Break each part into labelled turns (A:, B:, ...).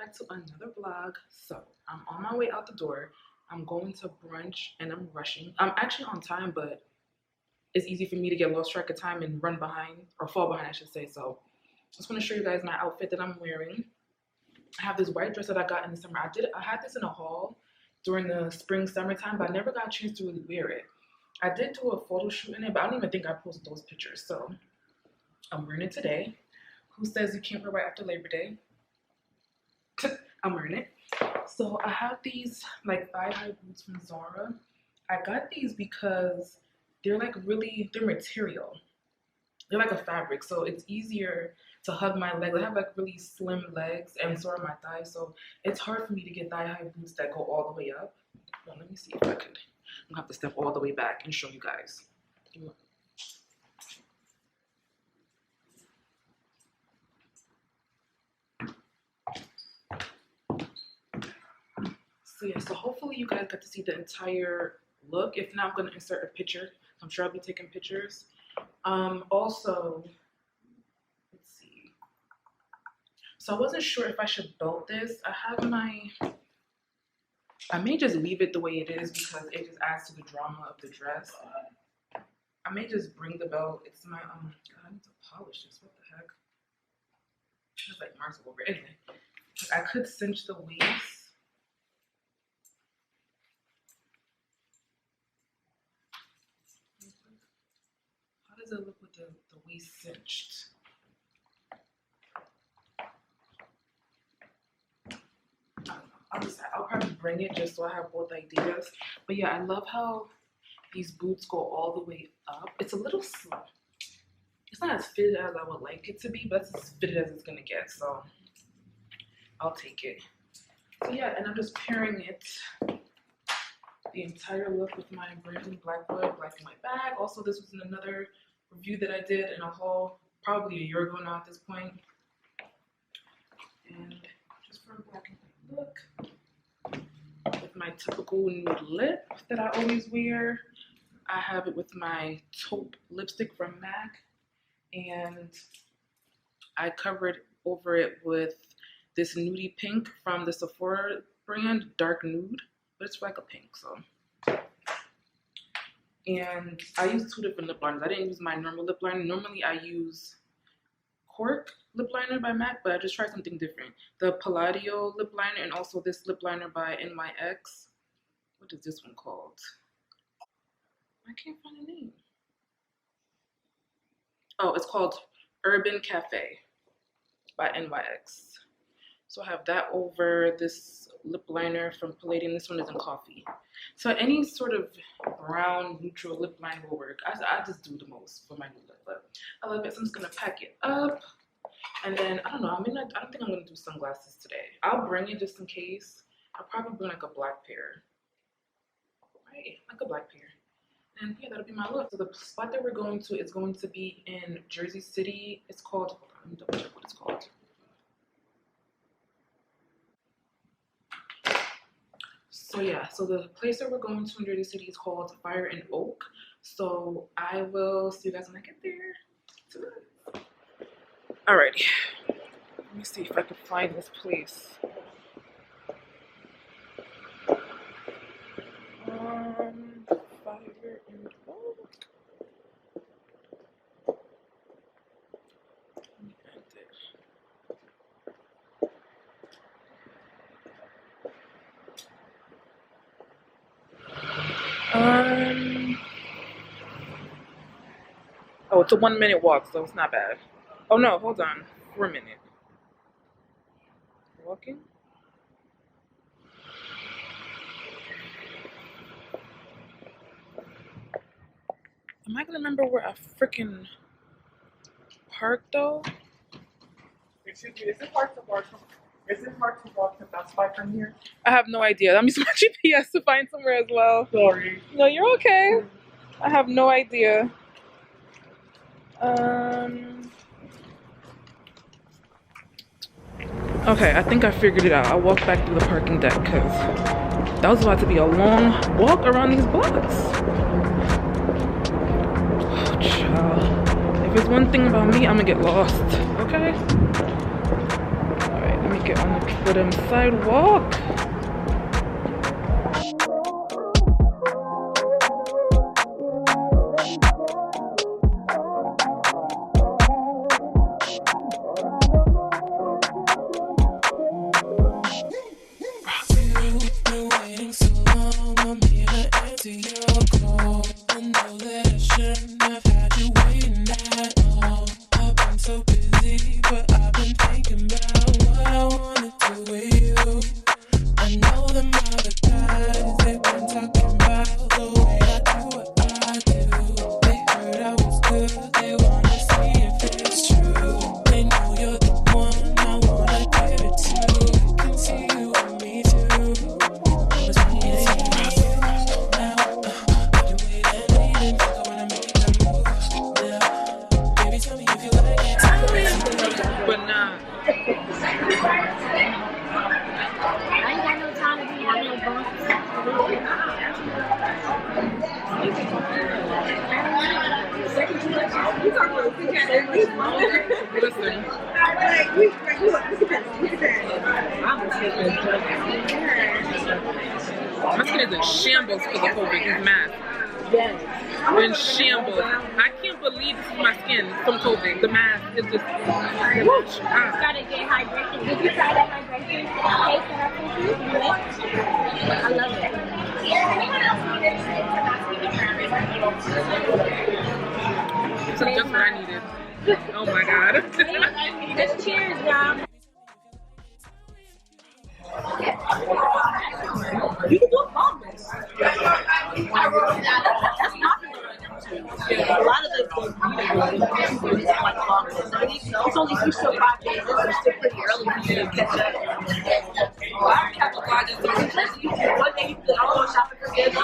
A: back to another vlog. So I'm on my way out the door. I'm going to brunch and I'm rushing. I'm actually on time, but it's easy for me to get lost track of time and run behind, or fall behind I should say. So I just want to show you guys my outfit that I'm wearing. I have this white dress that I got in the summer. I had this in a haul during the spring summertime, but I never got a chance to really wear it. I did do a photo shoot in it, but I don't even think I posted those pictures. So I'm wearing it today. Who says you can't wear right after Labor Day? I'm wearing it. So I have these like thigh-high boots from Zara. I got these because they're like they're material. They're like a fabric, so it's easier to hug my legs. I have like really slim legs, and so are my thighs, so it's hard for me to get thigh-high boots that go all the way up. Well, let me see if I could. I'm gonna have to step all the way back and show you guys. So yeah, so hopefully you guys got to see the entire look. If not, I'm gonna insert a picture. I'm sure I'll be taking pictures. Also, let's see. So I wasn't sure if I should belt this. I may just leave it the way it is because it just adds to the drama of the dress. I may just bring the belt. It's my God, I need to polish this. What the heck? It's like marks over. Anyway, I could cinch the waist. How does it look with the waist cinched? I'll probably bring it just so I have both ideas. But yeah, I love how these boots go all the way up. It's a little slow. It's not as fitted as I would like it to be, but that's as fitted as it's gonna get. So I'll take it. So yeah, and I'm just pairing it, the entire look, with my brand new Blackwood black and white bag. Also, this was in another review that I did in a haul probably a year ago now at this point. And just for a black and white look, with my typical nude lip that I always wear. I have it with my taupe lipstick from MAC, and I covered over it with this nudie pink from the Sephora brand, dark nude, but it's like a pink. So, and I used two different lip liners. I didn't use my normal lip liner. Normally I use Cork lip liner by MAC, but I just tried something different. The Palladio lip liner, and also this lip liner by NYX. What is this one called? I can't find a name. Oh, it's called Urban Cafe by NYX. So I have that over this lip liner from Palladium. This one is in coffee. So any sort of brown neutral lip liner will work. I just do the most for my new lip, but I love it. So I'm just gonna pack it up. And then, I don't know, I don't think I'm gonna do sunglasses today. I'll bring it just in case. I'll probably bring like a black pair. Right, like a black pair. And yeah, that'll be my look. So the spot that we're going to is going to be in Jersey City. It's called, hold on, let me double check what it's called. So yeah, so the place that we're going to in Jersey City is called Fire and Oak. So I will see you guys when I get there. Alrighty, let me see if I can find this place. Fire and Oak. Let me find it. Oh, it's a 1 minute walk, so it's not bad. Oh no, hold on, for a minute. Walking? Am I gonna remember where I freaking parked though?
B: Excuse me, is it hard to walk to Best Buy from here?
A: I have no idea. I'm using my GPS to find somewhere as well.
B: Sorry.
A: No, you're okay. I have no idea. Okay, I think I figured it out. I walked back through the parking deck because that was about to be a long walk around these blocks. Oh, child. If it's one thing about me, I'm gonna get lost, okay? Alright, let me get on the them sidewalk. My skin is in shambles for the COVID. It's math.
C: Yes.
A: In shambles. I can't believe this is my skin from COVID. The mask is just. Whoosh,
C: Gotta get hydration. Did you try that hydration cake that I sent you? I love it.
A: This is just what I needed. Oh my god.
C: Just cheers, y'all. You can do a boneless. That's popular. A lot of the like boneless. It's only 3 to 5 days. It's still pretty early for you to catch up. I have to buy this. One day you can go shopping for kids.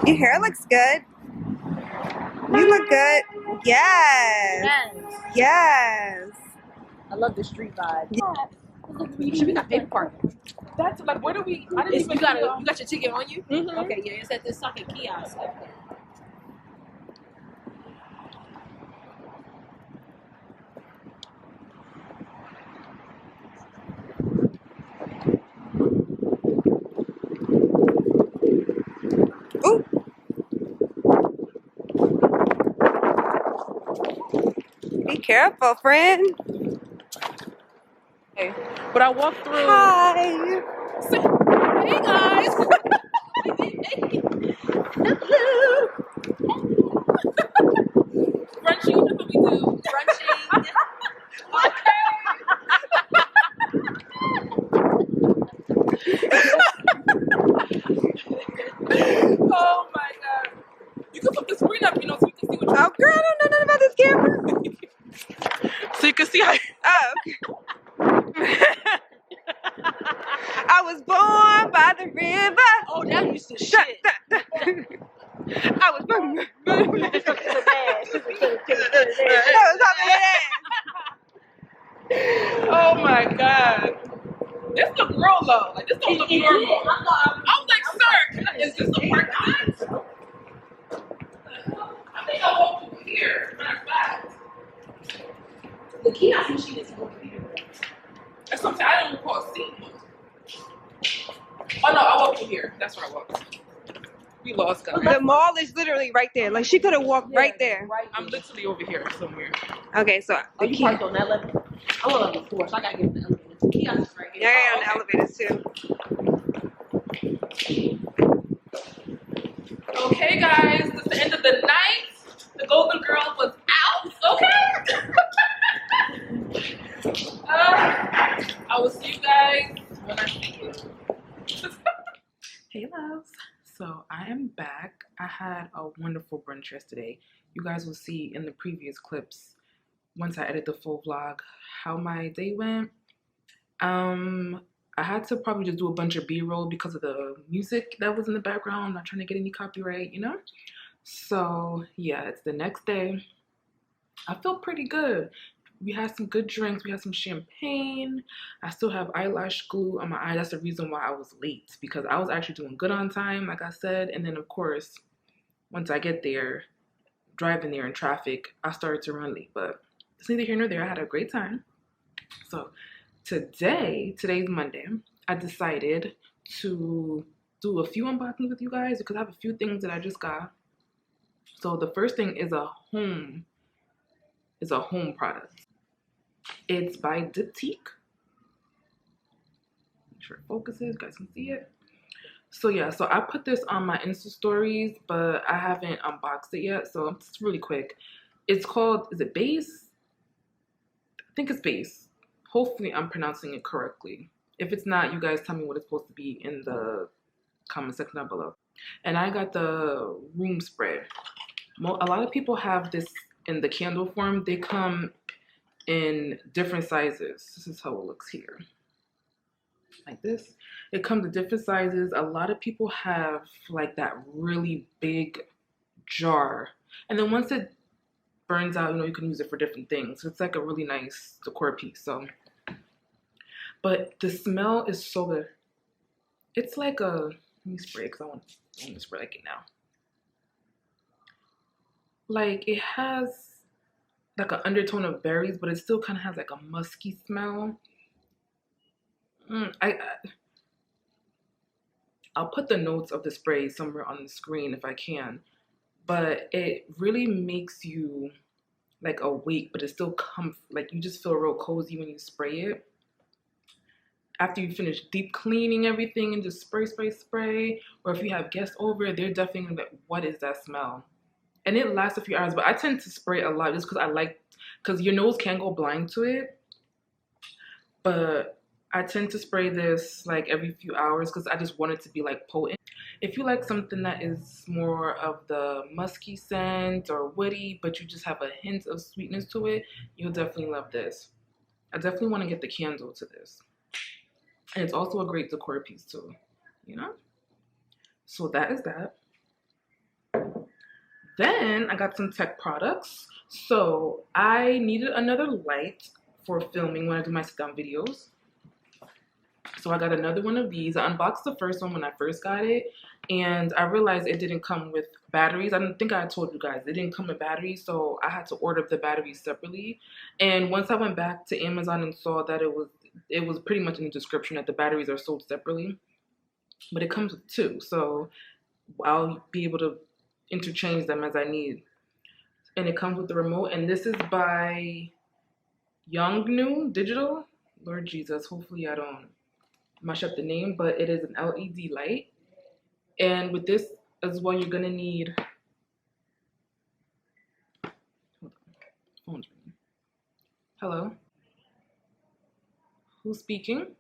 D: Your hair looks good. You look good. Yes. Yes.
C: I love the street vibe.
D: Yeah.
C: We got paper park.
A: That's like, where do we? I didn't even
C: You got your ticket on you?
A: Mm-hmm.
C: Okay, yeah, it's at this fucking kiosk.
D: Ooh. Be careful, friend.
A: Okay. But I walked through.
D: Hi.
A: Hey guys.
C: Hello.
A: Brunch, you know what we do.
C: Brunching.
A: Oh my god. You can put the screen up, so you can see what you.
D: Oh, girl, I don't know nothing about this camera.
A: So you can see how.
D: Oh, okay. I was born by the river.
C: Oh, that used to shit.
D: I was born.
C: That was
A: Oh my god. This look real low. Like, this don't look normal. I was like, sir, is this a parking lot? I think I walked over here. Matter of fact.
C: The kiosk machine is over here.
A: That's something I don't recall seeing. Oh no, I walked over here. That's where I walked. We lost guys.
D: The mall is literally right there. Like, she could have walked right there.
C: Right.
A: I'm literally over here somewhere.
D: Okay, so
C: Oh, you parked on that level? I'm on level 4, so I gotta get in the elevator kiosk right here.
D: Yeah, on the elevators too.
A: Okay, guys, this is the end of the night. The Golden Girl was out. Okay. I will see you guys when I see you. Hey, loves. So I am back. I had a wonderful brunch yesterday. You guys will see in the previous clips, once I edit the full vlog, how my day went. I had to probably just do a bunch of B-roll because of the music that was in the background. I'm not trying to get any copyright, you know? So yeah, it's the next day. I feel pretty good. We had some good drinks. We had some champagne. I still have eyelash glue on my eye. That's the reason why I was late, because I was actually doing good on time, like I said. And then, of course, once I get there, driving there in traffic, I started to run late. But it's neither here nor there. I had a great time. So today's Monday, I decided to do a few unboxings with you guys because I have a few things that I just got. So the first thing is a home product. It's by Diptique. Make sure it focuses, you guys can see it. So yeah, so I put this on my Insta stories, but I haven't unboxed it yet. So it's really quick. It's called, is it Base? I think it's Base. Hopefully I'm pronouncing it correctly. If it's not, you guys tell me what it's supposed to be in the comment section down below. And I got the room spray. A lot of people have this in the candle form. They come in different sizes. This is how it looks here. Like this. It comes in different sizes. A lot of people have like that really big jar. And then once it burns out, you know, you can use it for different things. So it's like a really nice decor piece. So, but the smell is so good. It's like a, let me spray it because I want to spray like it now. Like it has like an undertone of berries, but it still kind of has like a musky smell. I'll put the notes of the spray somewhere on the screen if I can, but it really makes you like awake, but it's still like you just feel real cozy when you spray it. After you finish deep cleaning everything and just spray, or if you have guests over, they're definitely gonna be like, what is that smell? And it lasts a few hours, but I tend to spray a lot just because because your nose can go blind to it. But I tend to spray this like every few hours because I just want it to be like potent. If you like something that is more of the musky scent or woody, but you just have a hint of sweetness to it, you'll definitely love this. I definitely want to get the candle to this. And it's also a great decor piece too, you know? So that is that. Then I got some tech products. So I needed another light for filming when I do my sit-down videos. So I got another one of these. I unboxed the first one when I first got it, and I realized it didn't come with batteries. I don't think I told you guys. It didn't come with batteries, so I had to order the batteries separately. And once I went back to Amazon and saw that it was pretty much in the description that the batteries are sold separately. But it comes with two, so I'll be able to interchange them as I need. And it comes with the remote, and this is by Yongnu Digital. Lord Jesus, hopefully I don't mash up the name, but it is an LED light. And with this as well, you're gonna need, hold on, phone's ringing. Hello? Who's speaking?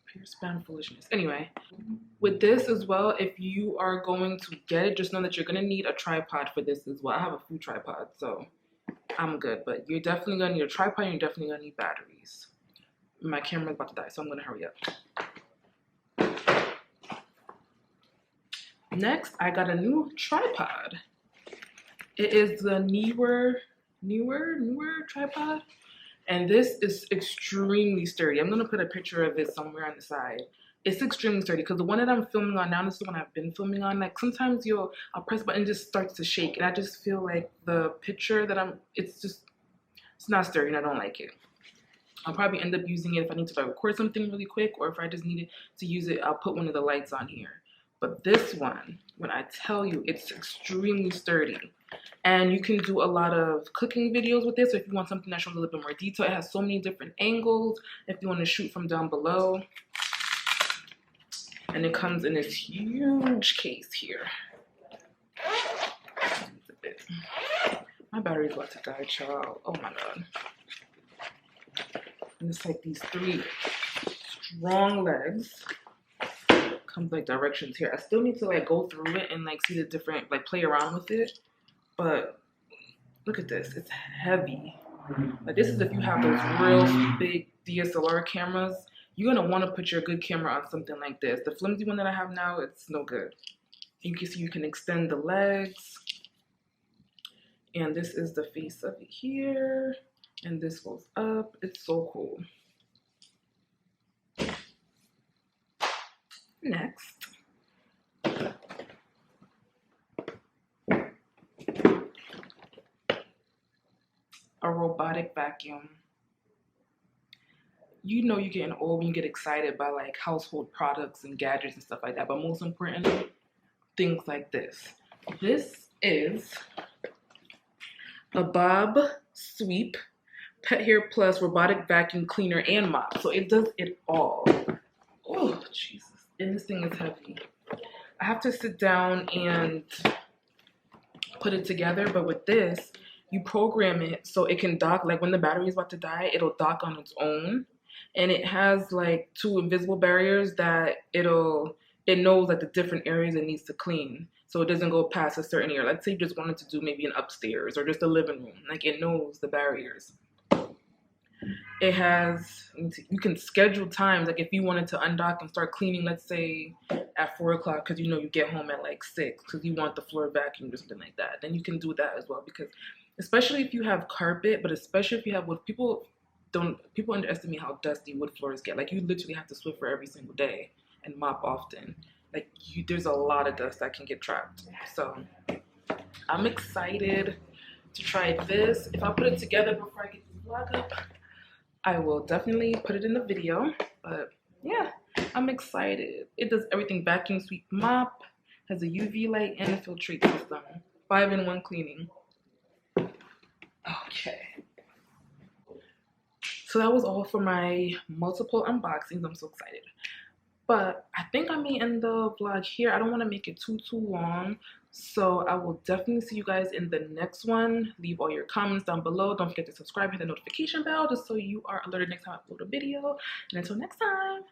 A: Pure spam foolishness. Anyway, with this as well, if you are going to get it, just know that you're gonna need a tripod for this as well. I have a few tripods, so I'm good, but you're definitely gonna need a tripod and you're definitely gonna need batteries. My camera's about to die, so I'm gonna hurry up. Next, I got a new tripod. It is the newer tripod, and this is extremely sturdy. I'm gonna put a picture of it somewhere on the side. It's extremely sturdy because the one that I'm filming on now, this is the one I've been filming on. Like sometimes I'll press a button and it just starts to shake, and I just feel like the picture that it's not sturdy and I don't like it. I'll probably end up using it if I need to record something really quick, or if I just needed to use it, I'll put one of the lights on here. But this one, when I tell you, it's extremely sturdy. And you can do a lot of cooking videos with this. So if you want something that shows a little bit more detail, it has so many different angles. If you want to shoot from down below. And it comes in this huge case here. My battery's about to die, child. Oh my god. And it's like these 3 strong legs. Comes like directions here. I still need to like go through it and like see the different, like play around with it. But look at this. It's heavy. Like this is if you have those real big DSLR cameras. You're gonna want to put your good camera on something like this. The flimsy one that I have now, it's no good. You can see you can extend the legs. And this is the face of it here. And this goes up. It's so cool. Next. A robotic vacuum. You know you're getting old when you get excited by like household products and gadgets and stuff like that. But most importantly, things like this. This is a Bob Sweep Pet Hair Plus robotic vacuum cleaner and mop. So it does it all. Oh, Jesus. And this thing is heavy. I have to sit down and put it together. But with this, you program it so it can dock. Like when the battery is about to die, it'll dock on its own. And it has like 2 invisible barriers that it knows like the different areas it needs to clean. So it doesn't go past a certain area. Let's say you just wanted to do maybe an upstairs or just a living room. Like it knows the barriers. It has, you can schedule times. Like if you wanted to undock and start cleaning, let's say at 4 o'clock, because you know you get home at like 6 because you want the floor vacuumed or something like that. Then you can do that as well, because especially if you have carpet, but especially if you have wood, people underestimate how dusty wood floors get. Like you literally have to Swiffer every single day and mop often. Like there's a lot of dust that can get trapped. So I'm excited to try this. If I put it together before I get this vlog up, I will definitely put it in the video. But yeah, I'm excited. It does everything: vacuum, sweep, mop, has a UV light and a filtrate system. 5-in-1 cleaning. Okay. So that was all for my multiple unboxings. I'm so excited. But I think I may end the vlog here. I don't want to make it too long. So I will definitely see you guys in the next one. Leave all your comments down below. Don't forget to subscribe, hit the notification bell just so you are alerted next time I upload a video. And until next time.